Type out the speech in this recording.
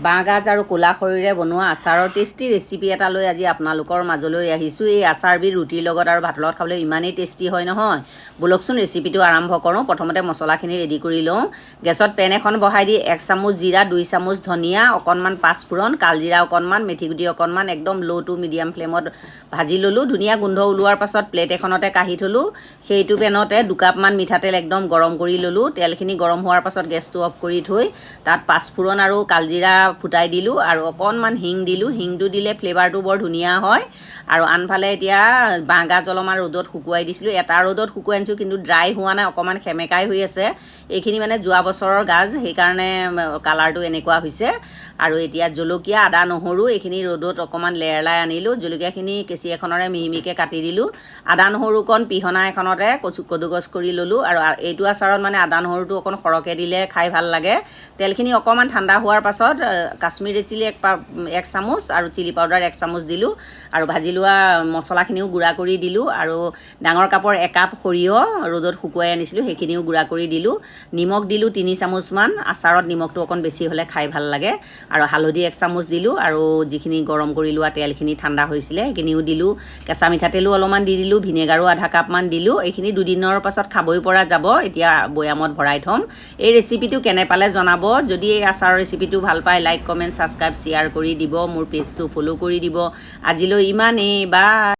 বাঁহগাজ আৰু ক'লা খৰিৰে বনোৱা আচাৰৰ টেষ্টি ৰেচিপি এটা লৈ আজি আপোনালোকৰ মাজলৈ আহিছোঁ। এই আচাৰবিধ ৰুটিৰ লগত আৰু ভাতৰ লগত খাবলৈ ইমানেই টেষ্টি হয় নহয়। ব'লকচোন ৰেচিপিটো আৰম্ভ কৰোঁ। প্ৰথমতে মছলাখিনি ৰেডি কৰি লওঁ। গেছত পেন এখন বহাই দি 1 চামুচ জিৰা, 2 চামুচ ধনিয়া, অকণমান পাঁচফোৰণ, কালজিৰা অকণমান, মেথিগুটি অকণমান একদম ল' টু মিডিয়াম ফ্লেমত ভাজি ল'লোঁ। ধুনীয়া গোন্ধ ওলোৱাৰ পাছত প্লেট এখনতে কাঢ়ি থ'লোঁ। সেইটো পেনতে 2 কাপমান মিঠাতেল একদম গৰম কৰি ল'লোঁ। তেলখিনি গৰম হোৱাৰ পাছত গেছটো অফ কৰি থৈ তাত পাঁচফোৰণ আৰু কালজিৰা ফুটাই দিলোঁ আৰু অকণমান হিং দিলোঁ। হিংটো দিলে ফ্লেভাৰটো বৰ ধুনীয়া হয়। আৰু আনফালে এতিয়া বাঁহগাজ অলপমান ৰ'দত শুকুৱাই দিছিলোঁ। এটা ৰ'দত শুকুৱাই আনিছোঁ কিন্তু ড্ৰাই হোৱা নাই, অকণমান সেমেকাই হৈ আছে। এইখিনি মানে যোৱা বছৰৰ গাজ, সেইকাৰণে কালাৰটো এনেকুৱা হৈছে। আৰু এতিয়া জলকীয়া, আদা, নহৰু এইখিনি ৰ'দত অকণমান লেৰেলাই আনিলোঁ। জলকীয়াখিনি কেঁচি এখনেৰে মিহি মিহিকৈ কাটি দিলোঁ। আদা নহৰুকণ পিহনা এখনতে কদুকছ কৰি ল'লোঁ। আৰু এইটো আচাৰত মানে আদা নহৰুটো অকণ সৰহকৈ দিলে খাই ভাল লাগে। তেলখিনি অকণমান ঠাণ্ডা হোৱাৰ পাছত কাশ্মীৰী চিলি 1 চামুচ আৰু চিলি পাউডাৰ 1 চামুচ দিলোঁ। আৰু ভাজি লোৱা মছলাখিনিও গুড়া কৰি দিলোঁ। আৰু ডাঙৰ কাপৰ 1 কাপ সৰিয়হ ৰ'দত শুকুৱাই আনিছিলোঁ, সেইখিনিও গুড়া কৰি দিলোঁ। নিমখ দিলোঁ 3 চামুচমান। আচাৰত নিমখটো অকণ বেছি হ'লে খাই ভাল লাগে। আৰু হালধি 1 চামুচ দিলোঁ। আৰু যিখিনি গৰম কৰি লোৱা তেলখিনি ঠাণ্ডা হৈছিলে সেইখিনিও দিলোঁ। কেঁচা মিঠাতেলো অলপমান দি দিলোঁ। ভিনেগাৰো আধা কাপমান দিলোঁ। এইখিনি দুদিনৰ পাছত খাবই পৰা যাব। এতিয়া বৈয়ামত ভৰাই থ'ম। এই ৰেচিপিটো কেনে পালে জনাব। যদি এই আচাৰৰ ৰেচিপিটো ভাল পায় লাইক, কমেণ্ট, ছাবস্ক্ৰাইব, শ্বেয়াৰ কৰি দিব। মোৰ পেজটো ফ'ল' কৰি দিব। আজিলৈ ইমানেই। বাই।